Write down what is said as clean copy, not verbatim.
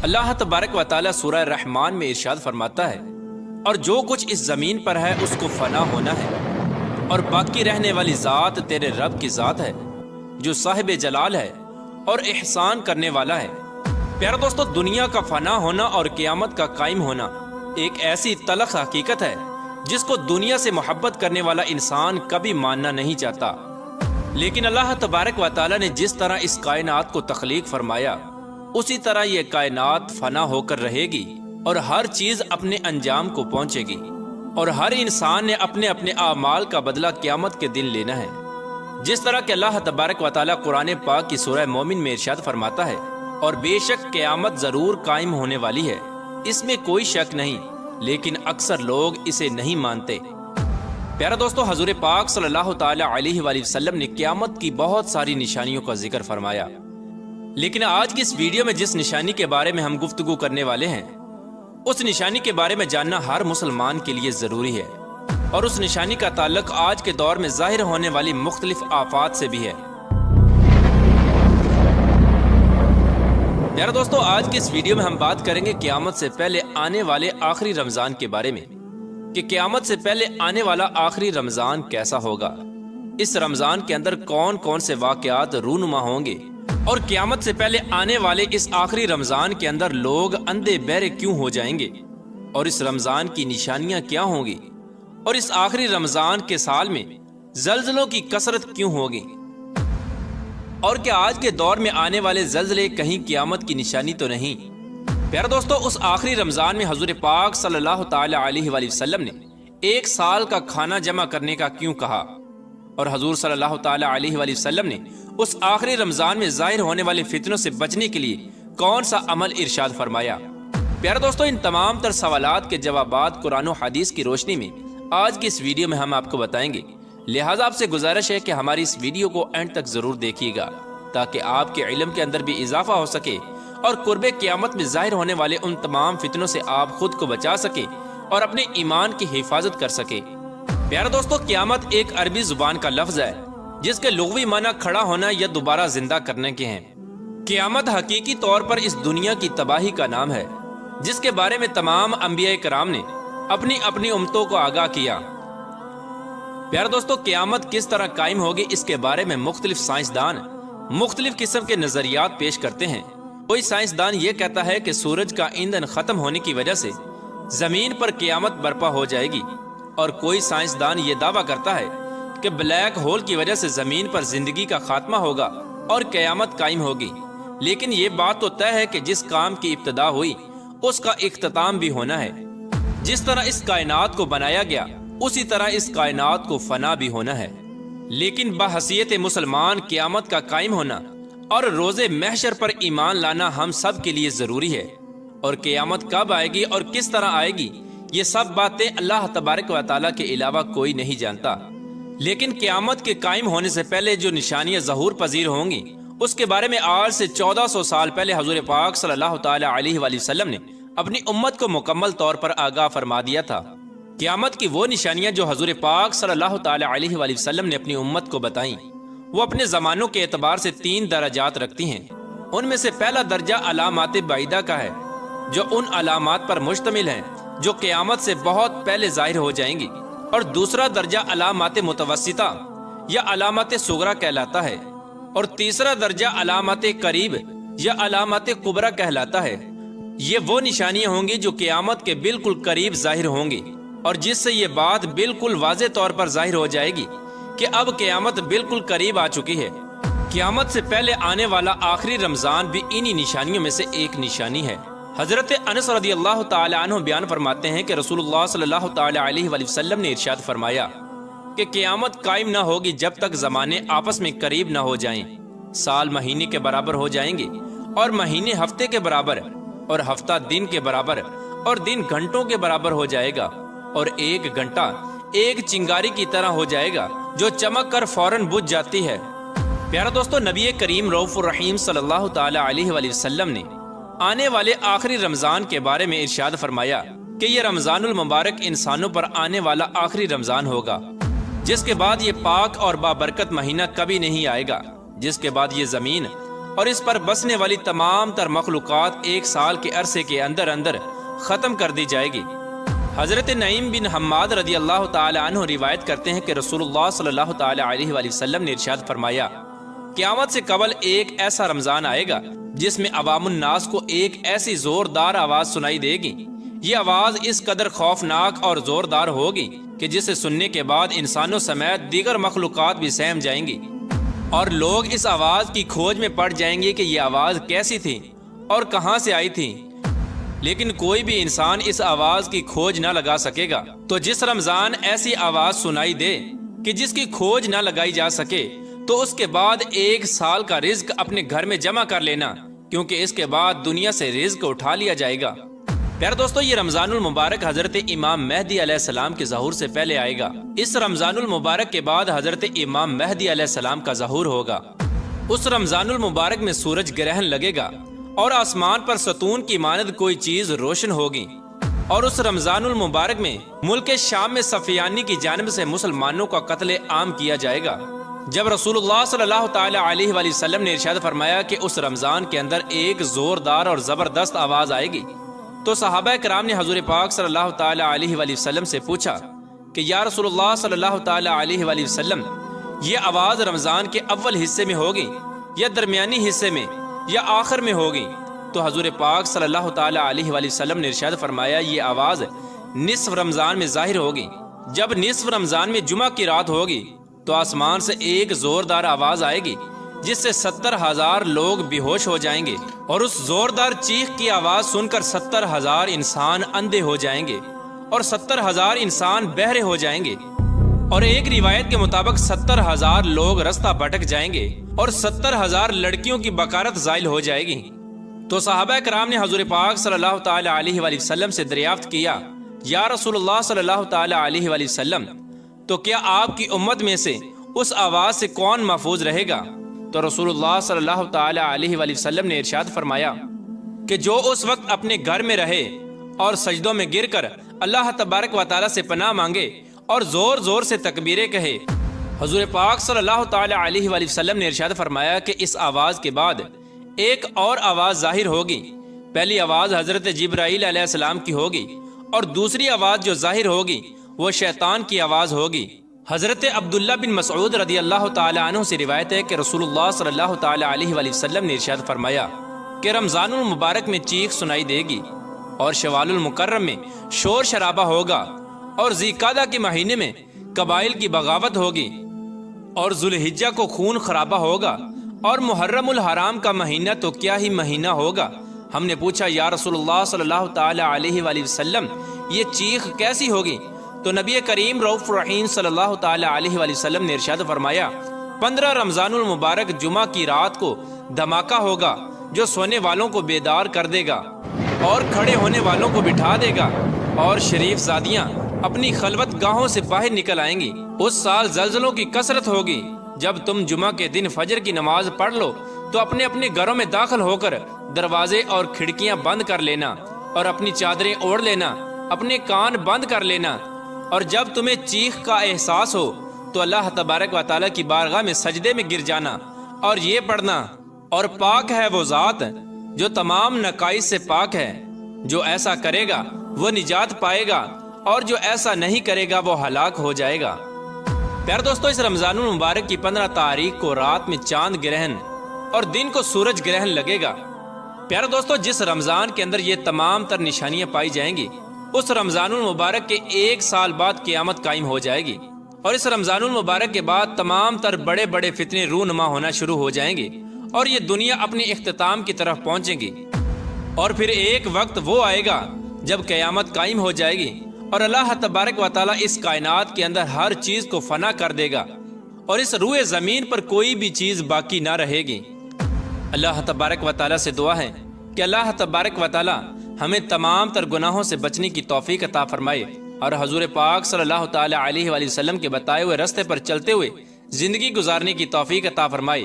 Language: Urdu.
اللہ تبارک و تعالی سورہ رحمان میں ارشاد فرماتا ہے، اور جو کچھ اس زمین پر ہے اس کو فنا ہونا ہے، اور باقی رہنے والی ذات تیرے رب کی ذات ہے جو صاحب جلال ہے اور احسان کرنے والا ہے۔ پیارے دوستو، دنیا کا فنا ہونا اور قیامت کا قائم ہونا ایک ایسی تلخ حقیقت ہے جس کو دنیا سے محبت کرنے والا انسان کبھی ماننا نہیں چاہتا، لیکن اللہ تبارک و تعالی نے جس طرح اس کائنات کو تخلیق فرمایا اسی طرح یہ کائنات فنا ہو کر رہے گی اور ہر چیز اپنے انجام کو پہنچے گی، اور ہر انسان نے اپنے اپنے اعمال کا بدلہ قیامت کے دن لینا ہے۔ جس طرح کہ اللہ تبارک و تعالی قرآن پاک کی سورہ مومن میں ارشاد فرماتا ہے، اور بے شک قیامت ضرور قائم ہونے والی ہے، اس میں کوئی شک نہیں، لیکن اکثر لوگ اسے نہیں مانتے۔ پیارا دوستو، حضور پاک صلی اللہ تعالی علیہ وآلہ وسلم نے قیامت کی بہت ساری نشانیوں کا ذکر فرمایا، لیکن آج کی اس ویڈیو میں جس نشانی کے بارے میں ہم گفتگو کرنے والے ہیں اس نشانی کے بارے میں جاننا ہر مسلمان کے لیے ضروری ہے، اور اس نشانی کا تعلق آج کے دور میں ظاہر ہونے والی مختلف آفات سے بھی ہے۔ پیارے دوستو، آج کی اس ویڈیو میں ہم بات کریں گے قیامت سے پہلے آنے والے آخری رمضان کے بارے میں، کہ قیامت سے پہلے آنے والا آخری رمضان کیسا ہوگا، اس رمضان کے اندر کون کون سے واقعات رونما ہوں گے، اور قیامت سے پہلے آنے والے اس آخری رمضان کے اندر لوگ اندھے بہرے کیوں ہو جائیں گے، اور اس رمضان کی نشانیاں کیا ہوں گی، اور اس آخری رمضان کے سال میں زلزلوں کی کثرت کیوں ہوگی، اور کیا آج کے دور میں آنے والے زلزلے کہیں قیامت کی نشانی تو نہیں۔ پیارے دوستو، اس آخری رمضان میں حضور پاک صلی اللہ تعالی علیہ وآلہ وسلم نے ایک سال کا کھانا جمع کرنے کا کیوں کہا، اور حضور صلی اللہ تعالی علیہ وآلہ وسلم نے اس آخری رمضان میں ظاہر ہونے والے فتنوں سے بچنے کے لیے کون سا عمل ارشاد فرمایا۔ پیارے دوستو، ان تمام تر سوالات کے جوابات قرآن و حدیث کی روشنی میں آج کی اس ویڈیو میں ہم آپ کو بتائیں گے، لہٰذا آپ سے گزارش ہے کہ ہماری اس ویڈیو کو اینڈ تک ضرور دیکھیے گا تاکہ آپ کے علم کے اندر بھی اضافہ ہو سکے اور قرب قیامت میں ظاہر ہونے والے ان تمام فتنوں سے آپ خود کو بچا سکے اور اپنے ایمان کی حفاظت کر سکے۔ پیارے دوستو، قیامت ایک عربی زبان کا لفظ ہے جس کے لغوی معنی کھڑا ہونا یا دوبارہ زندہ کرنے کے ہیں۔ قیامت حقیقی طور پر اس دنیا کی تباہی کا نام ہے جس کے بارے میں تمام انبیاء کرام نے اپنی اپنی امتوں کو آگاہ کیا۔ پیارے دوستو، قیامت کس طرح قائم ہوگی اس کے بارے میں مختلف سائنسدان مختلف قسم کے نظریات پیش کرتے ہیں۔ کوئی سائنسدان یہ کہتا ہے کہ سورج کا ایندھن ختم ہونے کی وجہ سے زمین پر قیامت برپا ہو جائے گی، اور کوئی سائنسدان یہ دعویٰ کرتا ہے کہ بلیک ہول کی وجہ سے زمین پر زندگی کا خاتمہ ہوگا اور قیامت قائم ہوگی۔ لیکن یہ بات تو طے ہے کہ جس کام کی ابتدا ہوئی اس کا اختتام بھی ہونا ہے۔ جس طرح اس کائنات کو بنایا گیا اسی طرح اس کائنات کو فنا بھی ہونا ہے، لیکن بحیثیت مسلمان قیامت کا قائم ہونا اور روز محشر پر ایمان لانا ہم سب کے لیے ضروری ہے، اور قیامت کب آئے گی اور کس طرح آئے گی یہ سب باتیں اللہ تبارک و تعالیٰ کے علاوہ کوئی نہیں جانتا۔ لیکن قیامت کے قائم ہونے سے پہلے جو نشانیاں ظہور پذیر ہوں گی اس کے بارے میں آج سے 1400 سال پہلے حضور پاک صلی اللہ تعالی علیہ وآلہ وسلم نے اپنی امت کو مکمل طور پر آگاہ فرما دیا تھا۔ قیامت کی وہ نشانیاں جو حضور پاک صلی اللہ تعالی علیہ وآلہ وسلم نے اپنی امت کو بتائیں وہ اپنے زمانوں کے اعتبار سے 3 درجات رکھتی ہیں۔ ان میں سے پہلا درجہ علامات بعیدہ کا ہے، جو ان علامات پر مشتمل ہیں جو قیامت سے بہت پہلے ظاہر ہو جائیں گی، اور دوسرا درجہ علامات متوسطہ یا علامات صغرا کہلاتا ہے، اور تیسرا درجہ علامات قریب یا علامات کبرا کہلاتا ہے۔ یہ وہ نشانیاں ہوں گی جو قیامت کے بالکل قریب ظاہر ہوں گی، اور جس سے یہ بات بالکل واضح طور پر ظاہر ہو جائے گی کہ اب قیامت بالکل قریب آ چکی ہے۔ قیامت سے پہلے آنے والا آخری رمضان بھی انہی نشانیوں میں سے ایک نشانی ہے۔ حضرت انس رضی اللہ تعالی عنہ بیان فرماتے ہیں کہ رسول اللہ صلی اللہ تعالی علیہ وآلہ وسلم نے ارشاد فرمایا کہ قیامت قائم نہ ہوگی جب تک زمانے آپس میں قریب نہ ہو جائیں۔ سال مہینے کے برابر ہو جائیں گے، اور مہینے ہفتے کے برابر، اور ہفتہ دن کے برابر، اور دن گھنٹوں کے برابر ہو جائے گا، اور ایک گھنٹہ ایک چنگاری کی طرح ہو جائے گا جو چمک کر فوراً بجھ جاتی ہے۔ پیارا دوستو، نبی کریم رؤوف الرحیم صلی اللہ تعالی علیہ وآلہ وسلم نے آنے والے آخری رمضان کے بارے میں ارشاد فرمایا کہ یہ رمضان المبارک انسانوں پر آنے والا آخری رمضان ہوگا، جس کے بعد یہ پاک اور بابرکت مہینہ کبھی نہیں آئے گا، جس کے بعد یہ زمین اور اس پر بسنے والی تمام تر مخلوقات 1 سال کے عرصے کے اندر اندر ختم کر دی جائے گی۔ حضرت نعیم بن حماد رضی اللہ تعالی عنہ روایت کرتے ہیں کہ رسول اللہ صلی اللہ تعالی علیہ وآلہ وسلم نے ارشاد فرمایا، قیامت سے قبل ایک ایسا رمضان آئے گا جس میں عوام الناس کو ایک ایسی زوردار آواز سنائی دے گی۔ یہ آواز اس قدر خوفناک اور زوردار ہوگی کہ جسے سننے کے بعد انسانوں سمیت دیگر مخلوقات بھی سہم جائیں گی، اور لوگ اس آواز کی کھوج میں پڑ جائیں گے کہ یہ آواز کیسی تھی اور کہاں سے آئی تھی، لیکن کوئی بھی انسان اس آواز کی کھوج نہ لگا سکے گا۔ تو جس رمضان ایسی آواز سنائی دے کہ جس کی کھوج نہ لگائی جا سکے، تو اس کے بعد 1 سال کا رزق اپنے گھر میں جمع کر لینا، کیونکہ اس کے بعد دنیا سے رزق اٹھا لیا جائے گا۔ پیارے دوستو، یہ رمضان المبارک حضرت امام مہدی علیہ السلام کے ظہور سے پہلے آئے گا۔ اس رمضان المبارک کے بعد حضرت امام مہدی علیہ السلام کا ظہور ہوگا۔ اس رمضان المبارک میں سورج گرہن لگے گا اور آسمان پر ستون کی مانند کوئی چیز روشن ہوگی، اور اس رمضان المبارک میں ملک شام میں سفیانی کی جانب سے مسلمانوں کا قتل عام کیا جائے گا۔ جب رسول اللہ صلی اللہ تعالی علیہ وآلہ وسلم نے ارشاد فرمایا کہ اس رمضان کے اندر ایک زوردار اور زبردست آواز آئے گی، تو صحابہ کرام نے حضور پاک صلی اللہ تعالی علیہ وآلہ وسلم سے پوچھا کہ یا رسول اللہ صلی اللہ تعالی علیہ وآلہ وسلم، یہ آواز رمضان کے اول حصے میں ہوگی یا درمیانی حصے میں یا آخر میں ہوگی؟ تو حضور پاک صلی اللہ تعالی علیہ وآلہ وسلم نے ارشاد فرمایا، یہ آواز نصف رمضان میں ظاہر ہوگی۔ جب نصف رمضان میں جمعہ کی رات ہوگی تو آسمان سے ایک زوردار آواز آئے گی جس سے 70,000 لوگ بے ہوش ہو جائیں گے، اور اس زوردار چیخ کی آواز سن کر 70,000 انسان اندھے ہو جائیں گے اور 70,000 انسان بہرے ہو جائیں گے، اور ایک روایت کے مطابق 70,000 لوگ رستہ بھٹک جائیں گے اور 70,000 لڑکیوں کی بکارت زائل ہو جائے گی۔ تو صحابہ کرام نے حضور پاک صلی اللہ تعالی علیہ وآلہ وسلم سے دریافت کیا، یا رسول اللہ صلی اللہ تعالی علیہ وآلہ وسلم، تو کیا آپ کی امت میں سے اس آواز سے کون محفوظ رہے گا؟ تو رسول اللہ صلی اللہ تعالی علیہ وآلہ وسلم نے ارشاد فرمایا کہ جو اس وقت اپنے گھر میں رہے اور سجدوں میں گر کر اللہ تبارک و تعالی سے پناہ مانگے اور زور زور سے تکبیریں کہے۔ حضور پاک صلی اللہ تعالی علیہ وآلہ وسلم نے ارشاد فرمایا کہ اس آواز کے بعد ایک اور آواز ظاہر ہوگی۔ پہلی آواز حضرت جبرائیل علیہ السلام کی ہوگی، اور دوسری آواز جو ظاہر ہوگی وہ شیطان کی آواز ہوگی۔ حضرت عبداللہ بن مسعود رضی اللہ تعالی عنہ سے روایت ہے کہ رسول اللہ صلی اللہ تعالی علیہ وآلہ وسلم نے ارشاد فرمایا کہ رمضان المبارک میں چیخ سنائی دے گی، اور شوال المکرم میں شور شرابہ ہوگا، اور ذی قعدہ کے مہینے میں قبائل کی بغاوت ہوگی، اور ذوالحجہ کو خون خرابہ ہوگا، اور محرم الحرام کا مہینہ تو کیا ہی مہینہ ہوگا۔ ہم نے پوچھا، یا رسول اللہ صلی اللہ تعالی علیہ وآلہ وسلم، یہ چیخ کیسی ہوگی؟ تو نبی کریم رؤوف الرحیم صلی اللہ تعالی علیہ وآلہ وسلم نے ارشاد فرمایا، 15 رمضان المبارک جمعہ کی رات کو دھماکہ ہوگا جو سونے والوں کو بیدار کر دے گا اور کھڑے ہونے والوں کو بٹھا دے گا، اور شریف زادیاں اپنی خلوت گاہوں سے باہر نکل آئیں گی۔ اس سال زلزلوں کی کثرت ہوگی۔ جب تم جمعہ کے دن فجر کی نماز پڑھ لو تو اپنے اپنے گھروں میں داخل ہو کر دروازے اور کھڑکیاں بند کر لینا، اور اپنی چادریں اوڑھ لینا، اپنے کان بند کر لینا، اور جب تمہیں چیخ کا احساس ہو تو اللہ تبارک و تعالیٰ کی بارگاہ میں سجدے میں گر جانا اور یہ پڑھنا، اور پاک ہے وہ ذات جو تمام نقائص سے پاک ہے، جو ایسا کرے گا وہ نجات پائے گا، اور جو ایسا نہیں کرے گا وہ ہلاک ہو جائے گا۔ پیارے دوستو، اس رمضان المبارک کی 15 تاریخ کو رات میں چاند گرہن اور دن کو سورج گرہن لگے گا۔ پیارے دوستو، جس رمضان کے اندر یہ تمام تر نشانیاں پائی جائیں گی، اس رمضان المبارک کے 1 سال بعد قیامت قائم ہو جائے گی، اور اس رمضان المبارک کے بعد تمام تر بڑے بڑے فتنے رونما ہونا شروع ہو جائیں گے، اور یہ دنیا اپنی اختتام کی طرف پہنچے گی۔ اور پھر ایک وقت وہ آئے گا جب قیامت قائم ہو جائے گی، اور اللہ تبارک و تعالیٰ اس کائنات کے اندر ہر چیز کو فنا کر دے گا، اور اس روئے زمین پر کوئی بھی چیز باقی نہ رہے گی۔ اللہ تبارک و تعالیٰ سے دعا ہے کہ اللہ تبارک و تعالیٰ ہمیں تمام تر گناہوں سے بچنے کی توفیق عطا فرمائے، اور حضور پاک صلی اللہ تعالی علیہ وآلہ وسلم کے بتائے ہوئے راستے پر چلتے ہوئے زندگی گزارنے کی توفیق عطا فرمائے۔